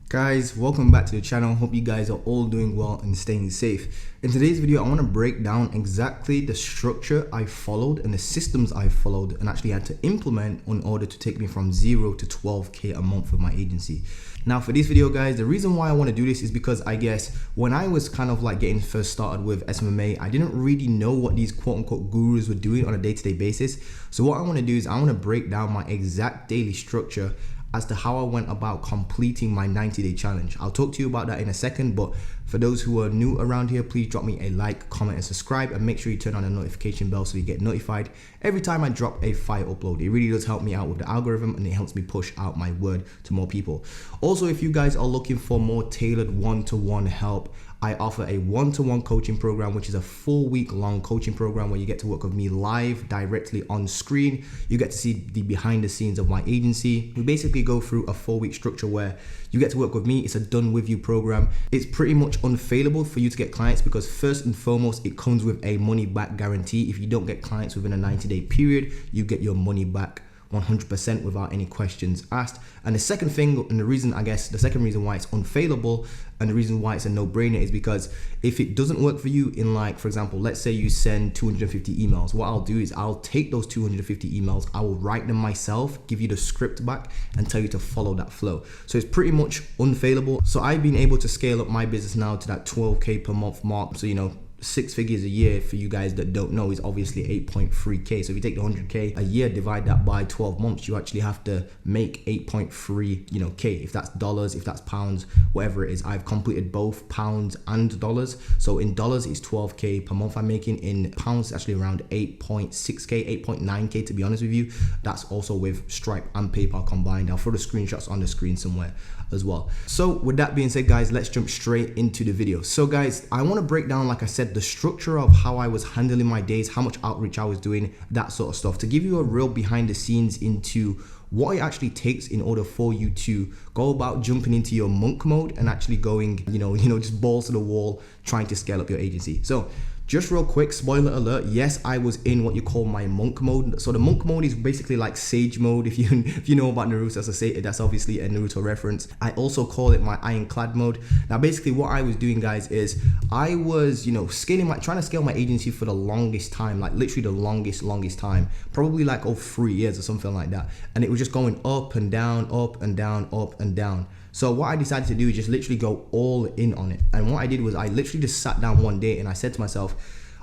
Guys, welcome back to the channel. Hope you guys are all doing well and staying safe. In today's video, I want to break down exactly the structure I followed and the systems I followed and actually had to implement in order to take me from 0 to 12K a month with my agency. Now for this video, guys, the reason why I want to do this is because I guess when I was kind of like getting first started with SMMA, I didn't really know what these quote unquote gurus were doing on a day-to-day basis. So what I want to do is I want to break down my exact daily structure as to how I went about completing my 90-day challenge. I'll talk to you about that in a second, but for those who are new around here, please drop me a like, comment, and subscribe, and make sure you turn on the notification bell so you get notified every time I drop a file upload. It really does help me out with the algorithm and it helps me push out my word to more people. Also, if you guys are looking for more tailored one-to-one help, I offer a one-to-one coaching program, which is a 4-week-long coaching program where you get to work with me live directly on screen. You get to see the behind the scenes of my agency. We basically go through a 4-week structure where you get to work with me. It's a done with you program. It's pretty much unfailable for you to get clients because first and foremost, it comes with a money back guarantee. If you don't get clients within a 90-day period, you get your money back 100% without any questions asked. And the second thing, and the second reason why it's unfailable and the reason why it's a no-brainer is because if it doesn't work for you in, like, for example, let's say you send 250 emails, what I'll do is I'll take those 250 emails, I will write them myself, give you the script back and tell you to follow that flow. So it's pretty much unfailable. So I've been able to scale up my business now to that 12K per month mark. So, 6 figures a year, for you guys that don't know, is obviously 8.3K. So if you take the 100K a year, divide that by 12 months, you actually have to make 8.3 K. If that's dollars, if that's pounds, whatever it is. I've completed both pounds and dollars. So in dollars, it's 12K per month I'm making. In pounds, it's actually around 8.6K, 8.9K to be honest with you. That's also with Stripe and PayPal combined. I'll throw the screenshots on the screen somewhere as well. So with that being said, guys, let's jump straight into the video. So guys, I want to break down, like I said, the structure of how I was handling my days, how much outreach I was doing, that sort of stuff, to give you a real behind the scenes into what it actually takes in order for you to go about jumping into your monk mode and actually going, just balls to the wall, trying to scale up your agency. So just real quick, spoiler alert, yes, I was in what you call my monk mode. So the monk mode is basically like sage mode. If you know about Naruto, that's obviously a Naruto reference. I also call it my ironclad mode. Now basically what I was doing, guys, is I was trying to scale my agency for the longest time, like literally the longest time, probably like 3 years or something like that. And it was just going up and down, up and down, up and down. So what I decided to do is just literally go all in on it. And what I did was I literally just sat down one day and I said to myself,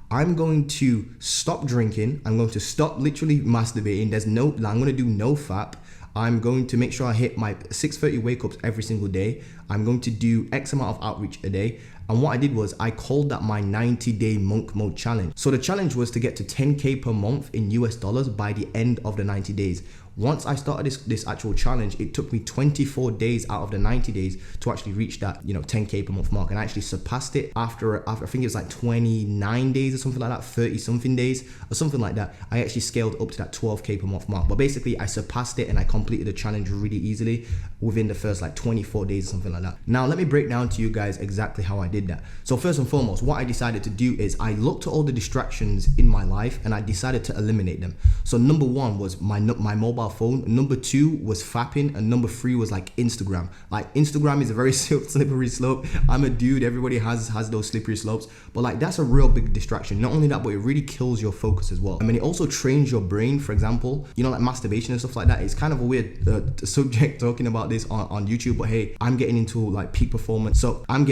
I'm going to stop drinking. I'm going to stop literally masturbating. I'm going to do no FAP. I'm going to make sure I hit my 6:30 wake ups every single day. I'm going to do X amount of outreach a day. And what I did was I called that my 90-day monk mode challenge. So the challenge was to get to 10K per month in US dollars by the end of the 90 days. Once I started this actual challenge, it took me 24 days out of the 90 days to actually reach that 10K per month mark, and I actually surpassed it after I think it was like 29 days or something like that, 30 something days or something like that. I actually scaled up to that 12K per month mark. But basically I surpassed it and I completed the challenge really easily within the first like 24 days or something like that. Now let me break down to you guys exactly how I did that. So first and foremost, what I decided to do is I looked at all the distractions in my life and I decided to eliminate them. So number one was my mobile phone, number two was fapping, and number three was like Instagram. Like Instagram is a very slippery slope. I'm a dude, everybody has those slippery slopes, but like that's a real big distraction. Not only that, but it really kills your focus as well. I mean, it also trains your brain. For example, like masturbation and stuff like that. It's kind of a weird subject talking about this on YouTube, but hey, I'm getting into like peak performance. So I'm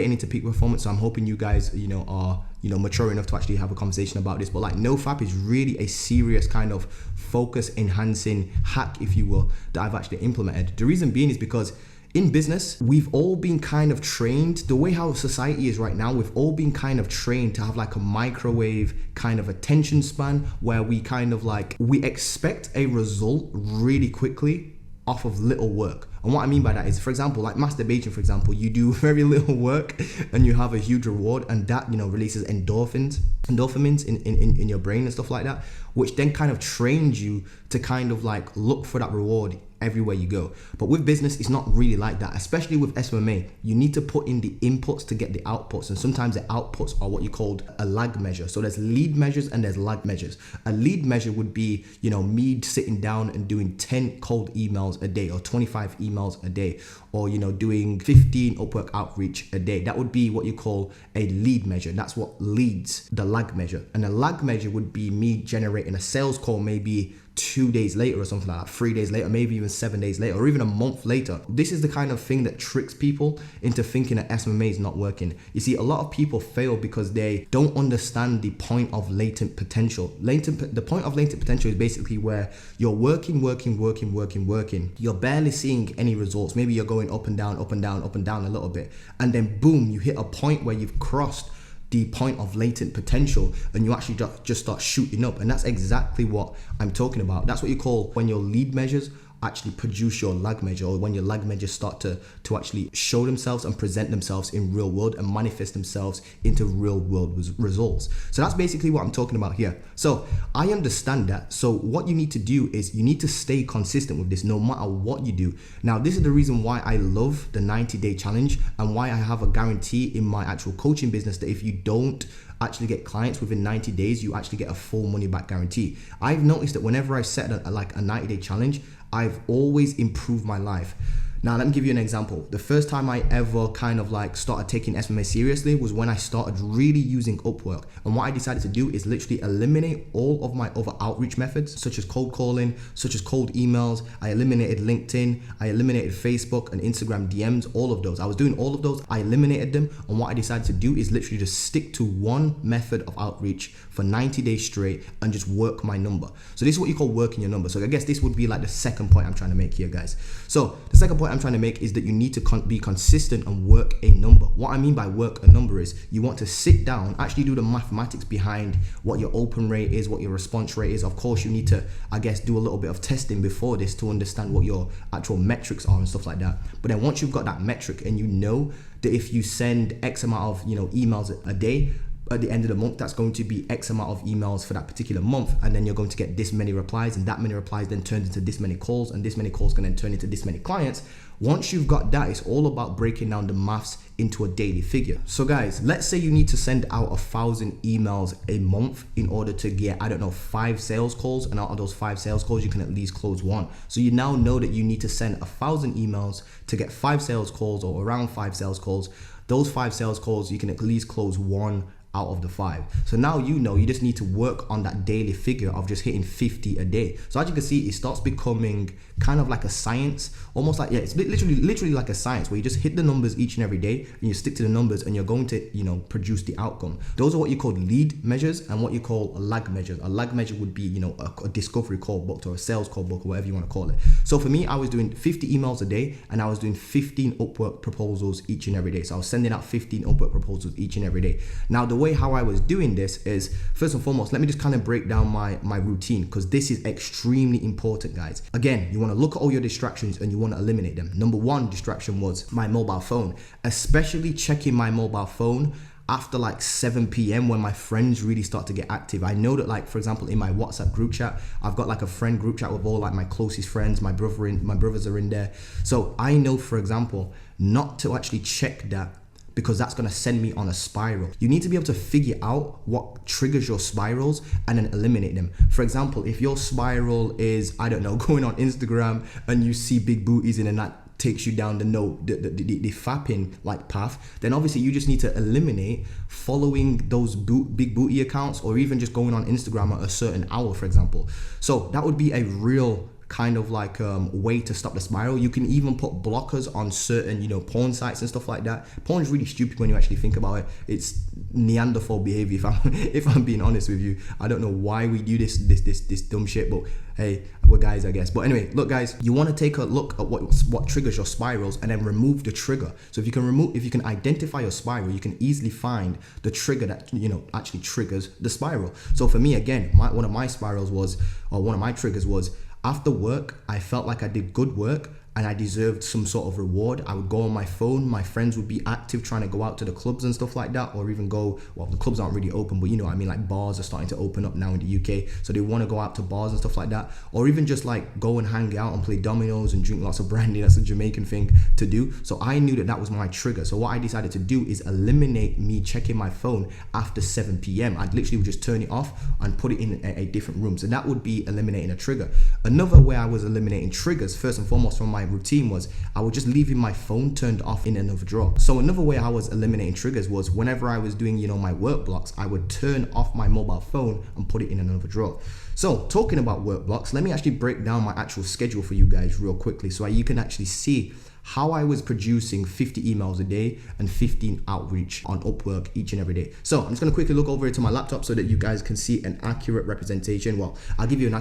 hoping you guys are mature enough to actually have a conversation about this. But like NoFap is really a serious kind of focus enhancing hack, if you will, that I've actually implemented. The reason being is because in business, we've all been kind of trained, the way how society is right now, we've all been kind of trained to have like a microwave kind of attention span where we expect a result really quickly off of little work. And what I mean by that is, for example, like masturbation, for example, you do very little work and you have a huge reward, and that, releases endorphins in your brain and stuff like that, which then kind of trains you to kind of like look for that reward everywhere you go. But with business, it's not really like that, especially with SMMA. You need to put in the inputs to get the outputs, and sometimes the outputs are what you called a lag measure. So there's lead measures and there's lag measures. A lead measure would be, me sitting down and doing 10 cold emails a day or 25 emails a day, or doing 15 Upwork outreach a day. That would be what you call a lead measure. That's what leads the lag measure. And a lag measure would be me generating a sales call maybe 2 days later or something like that, 3 days later, maybe even 7 days later, or even a month later. This is the kind of thing that tricks people into thinking that SMA is not working. You see, a lot of people fail because they don't understand the point of latent potential. The point of latent potential is basically where you're working. You're barely seeing any results. Maybe you're going up and down a little bit. And then boom, you hit a point where you've crossed the point of latent potential and you actually just start shooting up. And that's exactly what I'm talking about. That's what you call when your lead measures actually produce your lag measure, or when your lag measures start to actually show themselves and present themselves in real world and manifest themselves into real world results. So that's basically what I'm talking about here. So I understand that. So what you need to do is you need to stay consistent with this no matter what you do. Now, this is the reason why I love the 90-day challenge and why I have a guarantee in my actual coaching business that if you don't actually get clients within 90 days, you actually get a full money back guarantee. I've noticed that whenever I set a 90-day challenge, I've always improved my life. Now, let me give you an example. The first time I ever started taking SMA seriously was when I started really using Upwork. And what I decided to do is literally eliminate all of my other outreach methods, such as cold calling, such as cold emails. I eliminated LinkedIn, I eliminated Facebook and Instagram DMs, all of those. I was doing all of those, I eliminated them. And what I decided to do is literally just stick to one method of outreach for 90 days straight and just work my number. So this is what you call working your number. So I guess this would be like the second point I'm trying to make here, guys. So the second point I'm trying to make is that you need to be consistent and work a number. What I mean by work a number is you want to sit down, actually do the mathematics behind what your open rate is, what your response rate is. Of course, you need to, do a little bit of testing before this to understand what your actual metrics are and stuff like that. But then once you've got that metric and you know that if you send X amount of, emails a day, at the end of the month, that's going to be X amount of emails for that particular month, and then you're going to get this many replies, and that many replies then turns into this many calls, and this many calls can then turn into this many clients. Once you've got that, it's all about breaking down the maths into a daily figure. So guys, let's say you need to send out 1,000 emails a month in order to get, 5 sales calls, and out of those 5 sales calls, you can at least close 1. So you now know that you need to send 1,000 emails to get 5 sales calls, or around 5 sales calls. Those 5 sales calls, you can at least close 1 out of the 5. So now you just need to work on that daily figure of just hitting 50 a day. So as you can see, it starts becoming kind of like a science, almost like, it's literally like a science where you just hit the numbers each and every day and you stick to the numbers and you're going to, produce the outcome. Those are what you call lead measures and what you call a lag measure. A lag measure would be, a discovery call booked or a sales call book or whatever you want to call it. So for me, I was doing 50 emails a day and I was doing 15 Upwork proposals each and every day. So I was sending out 15 Upwork proposals each and every day. Now, the way how I was doing this is, first and foremost, let me just kind of break down my routine, because this is extremely important, guys. Again, you want to look at all your distractions and you want to eliminate them. Number 1 distraction was my mobile phone, especially checking my mobile phone after 7 p.m. when my friends really start to get active. I know that, for example, in my WhatsApp group chat, I've got a friend group chat with all my closest friends. My brothers are in there. So I know, for example, not to actually check that, because that's going to send me on a spiral. You need to be able to figure out what triggers your spirals and then eliminate them. For example, if your spiral is, going on Instagram and you see big booties and then that takes you down the fapping path, then obviously you just need to eliminate following those big booty accounts, or even just going on Instagram at a certain hour, for example. So that would be a real kind of way to stop the spiral. You can even put blockers on certain porn sites and stuff like that. Porn is really stupid when you actually think about it. It's Neanderthal behavior, if I'm being honest with you. I don't know why we do this dumb shit, but hey, we're guys, I guess. But anyway, look guys, you want to take a look at what triggers your spirals and then remove the trigger. So if you can identify your spiral, you can easily find the trigger that actually triggers the spiral. So for me, again, one of my triggers was, after work, I felt like I did good work and I deserved some sort of reward. I would go on my phone, my friends would be active trying to go out to the clubs and stuff like that, or even the clubs aren't really open, but bars are starting to open up now in the UK, so they want to go out to bars and stuff like that, or even just go and hang out and play dominoes and drink lots of brandy. That's a Jamaican thing to do. So I knew that was my trigger. So what I decided to do is eliminate me checking my phone after 7 p.m. I'd literally just turn it off and put it in a different room. So that would be eliminating a trigger. Another way I was eliminating triggers, first and foremost, from my my routine was I would just leaving my phone turned off in another drawer. So another way I was eliminating triggers was whenever I was doing, my work blocks, I would turn off my mobile phone and put it in another drawer. So talking about work blocks, let me actually break down my actual schedule for you guys real quickly so you can actually see how I was producing 50 emails a day and 15 outreach on Upwork each and every day. So I'm just gonna quickly look over to my laptop so that you guys can see an accurate representation. Well, I'll give you an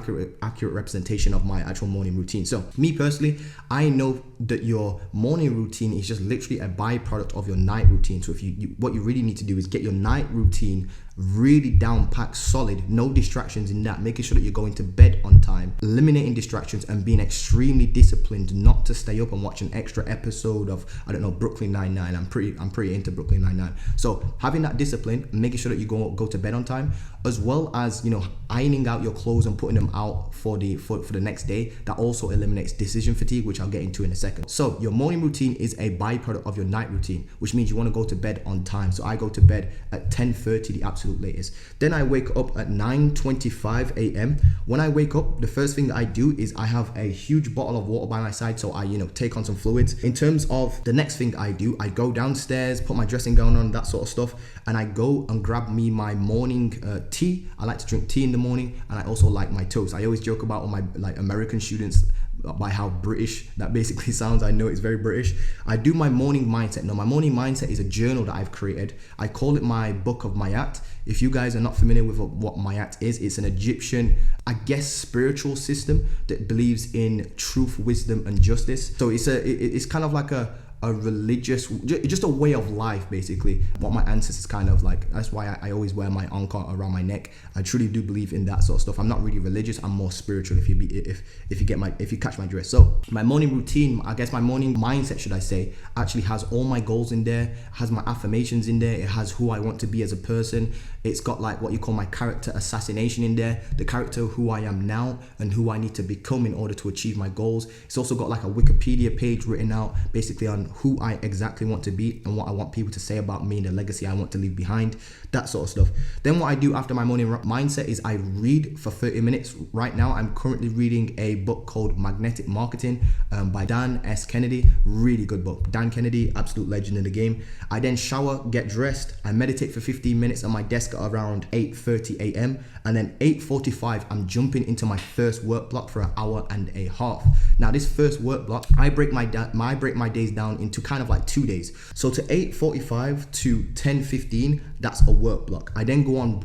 accurate representation of my actual morning routine. So me personally, I know that your morning routine is just literally a byproduct of your night routine. So if what you really need to do is get your night routine really down packed, solid, no distractions in that, making sure that you're going to bed on time, eliminating distractions, and being extremely disciplined not to stay up and watch an extra episode of, I don't know, Brooklyn Nine-Nine. I'm pretty into Brooklyn Nine-Nine. So having that discipline, making sure that you go to bed on time, as well as ironing out your clothes and putting them out for the next day, that also eliminates decision fatigue, which I'll get into in a second. So your morning routine is a byproduct of your night routine, which means you want to go to bed on time. So I go to bed at 10:30, the absolute latest. Then I wake up at 9:25 a.m. When I wake up, the first thing that I do is I have a huge bottle of water by my side, so I take on some fluids. In terms of the next thing I do, I go downstairs, put my dressing gown on, that sort of stuff, and I go and grab me my morning tea. I like to drink tea in the morning, and I also like my toast. I always joke about all my American students by how British that basically sounds. I know it's very British. I do my morning mindset. Now, my morning mindset is a journal that I've created. I call it my book of Mayat. If you guys are not familiar with what Mayat is, it's an Egyptian, I guess, spiritual system that believes in truth, wisdom, and justice. So it's kind of like a religious, just a way of life, basically, what my ancestors kind of like. That's why I always wear my anchor around my neck. I truly do believe in that sort of stuff. I'm not really religious, I'm more spiritual, if you catch my drift. So my morning routine, I guess my morning mindset, should I say, actually has all my goals in there, has my affirmations in there, it has who I want to be as a person. It's got like what you call my character assassination in there, the character of who I am now and who I need to become in order to achieve my goals. It's also got like a Wikipedia page written out basically on who I exactly want to be and what I want people to say about me and the legacy I want to leave behind, that sort of stuff. Then what I do after my morning mindset is I read for 30 minutes. Right now, I'm currently reading a book called Magnetic Marketing by Dan S. Kennedy. Really good book. Dan Kennedy, absolute legend in the game. I then shower, get dressed. I meditate for 15 minutes on my desk at around 8:30 a.m. And then 8:45, I'm jumping into my first work block for an hour and a half. Now, this first work block, I break my days down into kind of like 2 days. So to 8:45 to 10:15, that's a work block. I then go on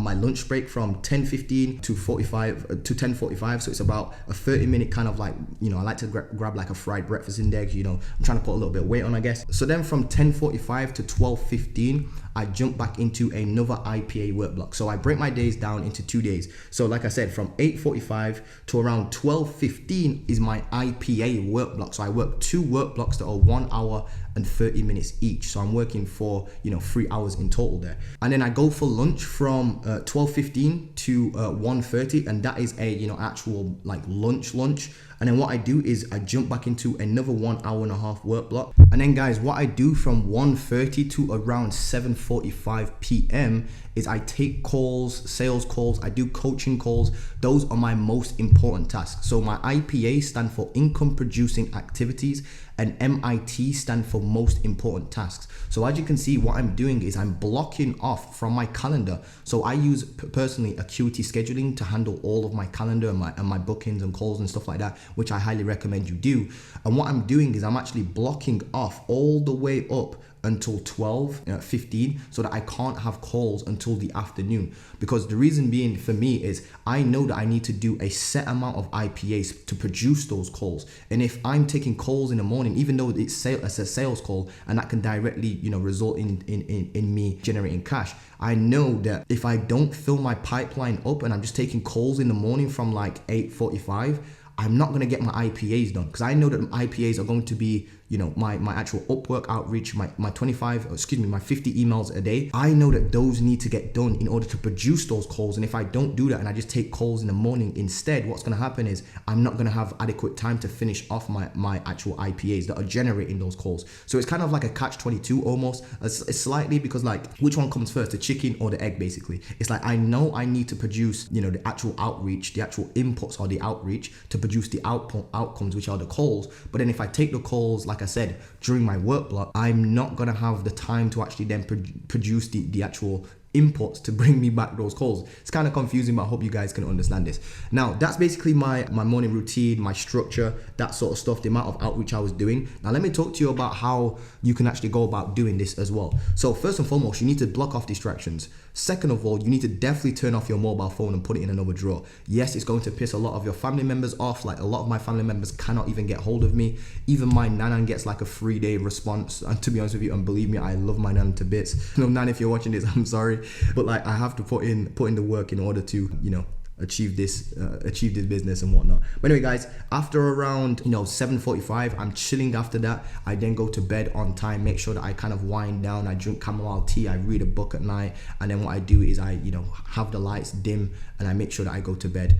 my lunch break from 10:15 to 10:45. So it's about a 30-minute kind of like, I like to grab like a fried breakfast in there. I'm trying to put a little bit of weight on, I guess. So then from 10:45 to 12:15, I jump back into another IPA work block. So I break my days down into 2 days. So like I said, from 8:45 to around 12:15 is my IPA work block. So I work 2 work blocks that are 1 hour and 30 minutes each. So I'm working for 3 hours in total there. And then I go for lunch from 12:15 to 1:30, and that is a actual like lunch. And then what I do is I jump back into another 1 hour and a half work block. And then guys, what I do from 1:30 to around 7:45 p.m. is I take calls, sales calls, I do coaching calls. Those are my most important tasks. So my IPA stand for income producing activities, and MIT stand for most important tasks. So as you can see, what I'm doing is I'm blocking off from my calendar. So I use personally Acuity scheduling to handle all of my calendar and my bookings and calls and stuff like that, which I highly recommend you do. And what I'm doing is I'm actually blocking off all the way up until 12:15 so that I can't have calls until the afternoon. Because the reason being for me is I know that I need to do a set amount of IPAs to produce those calls. And if I'm taking calls in the morning, even though it's a sales call and that can directly result in me generating cash, I know that if I don't fill my pipeline up and I'm just taking calls in the morning from like 8:45, I'm not going to get my IPAs done, because I know that IPAs are going to be my actual Upwork outreach, my 50 emails a day. I know that those need to get done in order to produce those calls. And if I don't do that and I just take calls in the morning instead, what's going to happen is I'm not going to have adequate time to finish off my actual IPAs that are generating those calls. So it's kind of like a catch-22 almost. It's slightly, because like, which one comes first, the chicken or the egg basically? It's like, I know I need to produce, the actual outreach, the actual inputs or the outreach to produce the outcomes, which are the calls. But then if I take the calls, like I said, during my work block, I'm not going to have the time to actually then produce the actual inputs to bring me back those calls. It's kind of confusing, but I hope you guys can understand this. Now, that's basically my morning routine, my structure, that sort of stuff, the amount of outreach I was doing. Now, let me talk to you about how you can actually go about doing this as well. So first and foremost, you need to block off distractions. Second of all, you need to definitely turn off your mobile phone and put it in another drawer. Yes, it's going to piss a lot of your family members off. Like, a lot of my family members cannot even get hold of me. Even my nanan gets like a 3-day response. And to be honest with you, and believe me, I love my nan to bits. Nan, if you're watching this, I'm sorry. But like, I have to put in the work in order to, achieve this business and whatnot. But anyway, guys, after around 7:45, I'm chilling. After that, I then go to bed on time, make sure that I kind of wind down, I drink chamomile tea, I read a book at night, and then what I do is I have the lights dim and I make sure that I go to bed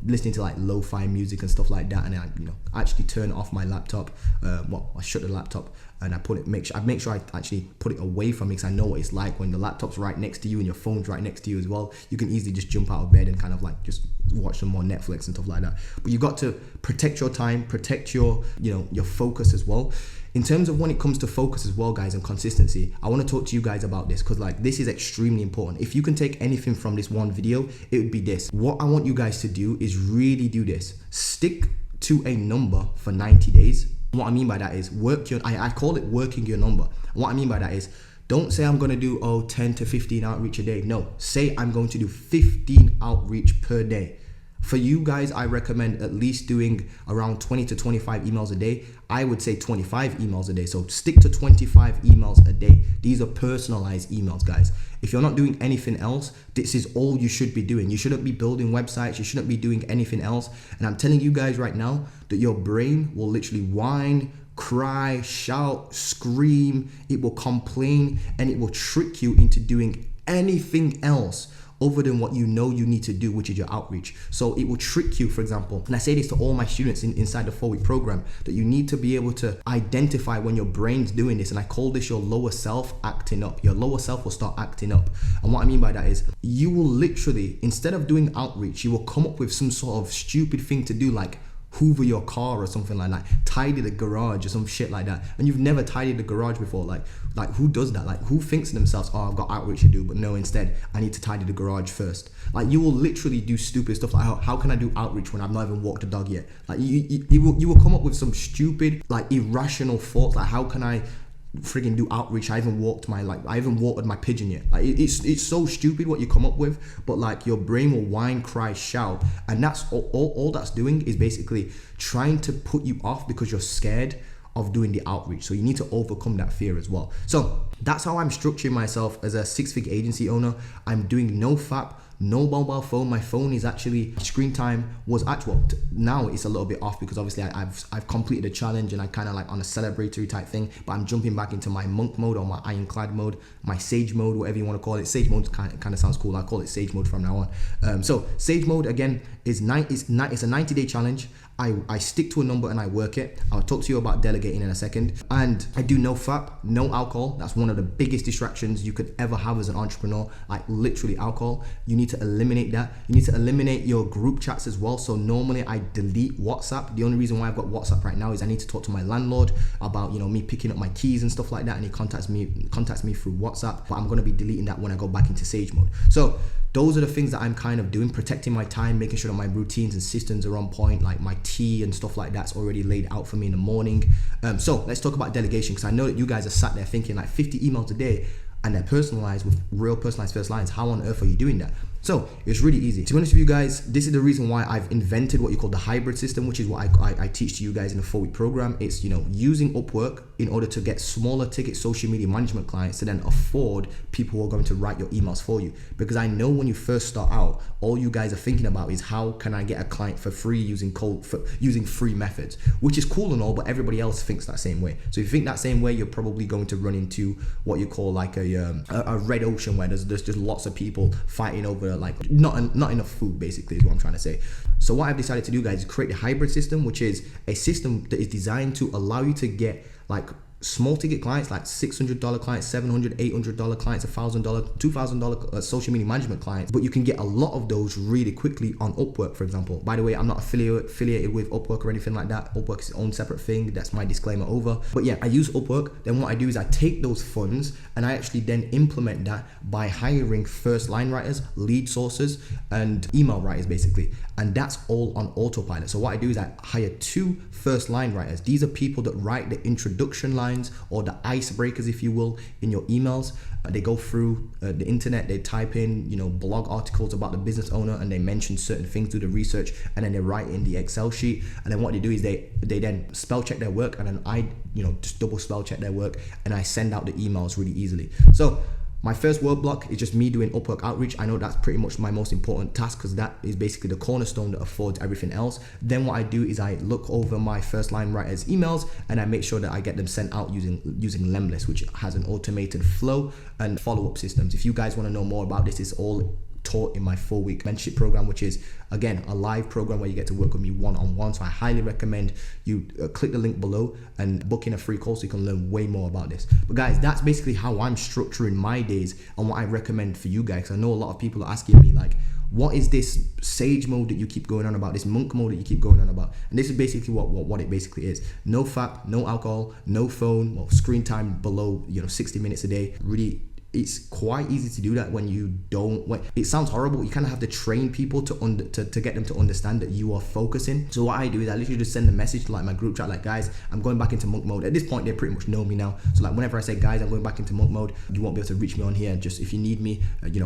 listening to like lo-fi music and stuff like that, and then I actually turn off my laptop. I shut the laptop and I make sure I actually put it away from me, because I know what it's like when the laptop's right next to you and your phone's right next to you as well. You can easily just jump out of bed and kind of like just watch some more Netflix and stuff like that. But you got to protect your time, protect your your focus as well. In terms of when it comes to focus as well, guys, and consistency, I want to talk to you guys about this, because like, this is extremely important. If you can take anything from this one video, it would be this. What I want you guys to do is really do this. Stick to a number for 90 days. What I mean by that is I call it working your number. What I mean by that is, don't say I'm going to do 10 to 15 outreach a day. No, say I'm going to do 15 outreach per day. For you guys, I recommend at least doing around 20 to 25 emails a day. I would say 25 emails a day. So stick to 25 emails a day. These are personalized emails, guys. If you're not doing anything else, this is all you should be doing. You shouldn't be building websites. You shouldn't be doing anything else. And I'm telling you guys right now that your brain will literally whine, cry, shout, scream. It will complain, and it will trick you into doing anything else other than what you need to do, which is your outreach. So it will trick you, for example, and I say this to all my students inside the 4-week program, that you need to be able to identify when your brain's doing this, and I call this your lower self acting up. Your lower self will start acting up. And what I mean by that is, you will literally, instead of doing outreach, you will come up with some sort of stupid thing to do, like hoover your car or something like that, tidy the garage or some shit like that. And you've never tidied the garage before. Like who does that? Like, who thinks to themselves, oh, I've got outreach to do, but no, instead I need to tidy the garage first. Like, you will literally do stupid stuff like, how can I do outreach when I've not even walked a dog yet? Like, you will come up with some stupid, like, irrational thoughts, like, how can I friggin' do outreach? I haven't watered my pigeon yet. Like, it's so stupid what you come up with, but like, your brain will whine, cry, shout, and that's all that's doing is basically trying to put you off because you're scared of doing the outreach. So you need to overcome that fear as well. So that's how I'm structuring myself as a 6-figure agency owner. I'm doing no FAP, no mobile phone. My phone is actually, screen time was actual. Now it's a little bit off because obviously I've completed a challenge and I kind of like on a celebratory type thing, but I'm jumping back into my monk mode or my ironclad mode, my sage mode, whatever you want to call it. Sage mode kind of sounds cool. I call it sage mode from now on. So sage mode again is it's a 90-day challenge. I stick to a number and I work it. I'll talk to you about delegating in a second. And I do no FAP, no alcohol. That's one of the biggest distractions you could ever have as an entrepreneur, like literally alcohol. You need to eliminate that. You need to eliminate your group chats as well. So normally I delete WhatsApp. The only reason why I've got WhatsApp right now is I need to talk to my landlord about, me picking up my keys and stuff like that. And he contacts me through WhatsApp, but I'm going to be deleting that when I go back into sage mode. So those are the things that I'm kind of doing, protecting my time, making sure that my routines and systems are on point, like my tea and stuff like that's already laid out for me in the morning. So let's talk about delegation, because I know that you guys are sat there thinking like 50 emails a day and they're personalized with real personalized first lines. How on earth are you doing that? So it's really easy. To be honest with you guys, this is the reason why I've invented what you call the hybrid system, which is what I teach to you guys in a 4-week program. It's, you know, using Upwork in order to get smaller ticket social media management clients to then afford people who are going to write your emails for you. Because I know when you first start out, all you guys are thinking about is how can I get a client for free using free methods, which is cool and all, but everybody else thinks that same way. So if you think that same way, you're probably going to run into what you call like a red ocean where there's just lots of people fighting over like not enough food, basically, is what I'm trying to say. So what I've decided to do, guys, is create a hybrid system, which is a system that is designed to allow you to get like small ticket clients, like $600 clients, $700, $800 clients, $1,000, $2,000 social media management clients, but you can get a lot of those really quickly on Upwork, for example. By the way, I'm not affiliated with Upwork or anything like that. Upwork is its own separate thing. That's my disclaimer over. But yeah, I use Upwork. Then what I do is I take those funds and I actually then implement that by hiring first line writers, lead sources, and email writers, basically. And that's all on autopilot. So what I do is I hire 2 first line writers. These are people that write the introduction lines or the icebreakers, if you will, in your emails. They go through the internet, they type in, you know, blog articles about the business owner, and they mention certain things, do the research, and then they write in the Excel sheet. And then what they do is they then spell check their work, and then I, you know, just double spell check their work, and I send out the emails really easily. So my first word block is just me doing Upwork outreach. I know that's pretty much my most important task because that is basically the cornerstone that affords everything else. Then what I do is I look over my first line writers' emails and I make sure that I get them sent out using Lemlist, which has an automated flow and follow-up systems. If you guys want to know more about this, it's all taught in my 4-week mentorship program, which is again a live program where you get to work with me one-on-one. So I highly recommend you click the link below and book in a free call so you can learn way more about this. But guys, that's basically how I'm structuring my days and what I recommend for you guys. I know a lot of people are asking me like, what is this sage mode that you keep going on about, this monk mode that you keep going on about? And this is basically what it basically is. No fap, no alcohol, no phone, well, screen time below 60 minutes a day. Really, it's quite easy to do that when you don't. It sounds horrible. You kind of have to train people to get them to understand that you are focusing. So what I do is I literally just send a message to like my group chat, like, guys, I'm going back into monk mode. At this point, they pretty much know me now. So like whenever I say, guys, I'm going back into monk mode, you won't be able to reach me on here. Just if you need me,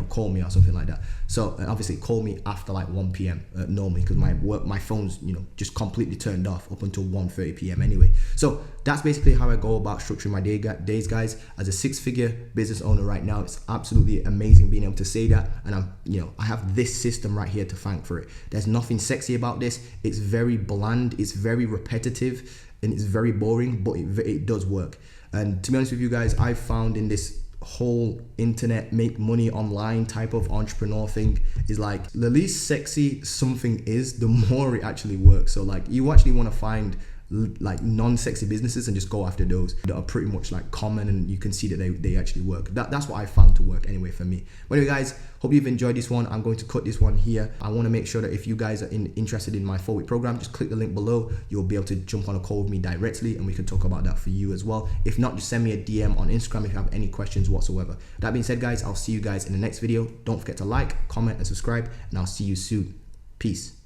call me or something like that. So obviously call me after like 1 p.m. Normally, because my phone's just completely turned off up until 1:30 p.m. anyway. So that's basically how I go about structuring my days, guys. As a 6-figure business owner right now, it's absolutely amazing being able to say that. And I have this system right here to thank for it. There's nothing sexy about this. It's very bland, it's very repetitive, and it's very boring, but it does work. And to be honest with you guys, I found in this whole internet make money online type of entrepreneur thing is like the least sexy something is, the more it actually works. So like you actually want to find like non-sexy businesses and just go after those that are pretty much like common, and you can see that they actually work. That's what I found to work anyway for me. But anyway, guys, hope you've enjoyed this one. I'm going to cut this one here. I want to make sure that if you guys are interested in my 4-week program, just click the link below. You'll be able to jump on a call with me directly and we can talk about that for you as well. If not, just send me a DM on Instagram if you have any questions whatsoever. That being said, guys, I'll see you guys in the next video. Don't forget to like, comment, and subscribe, and I'll see you soon. Peace.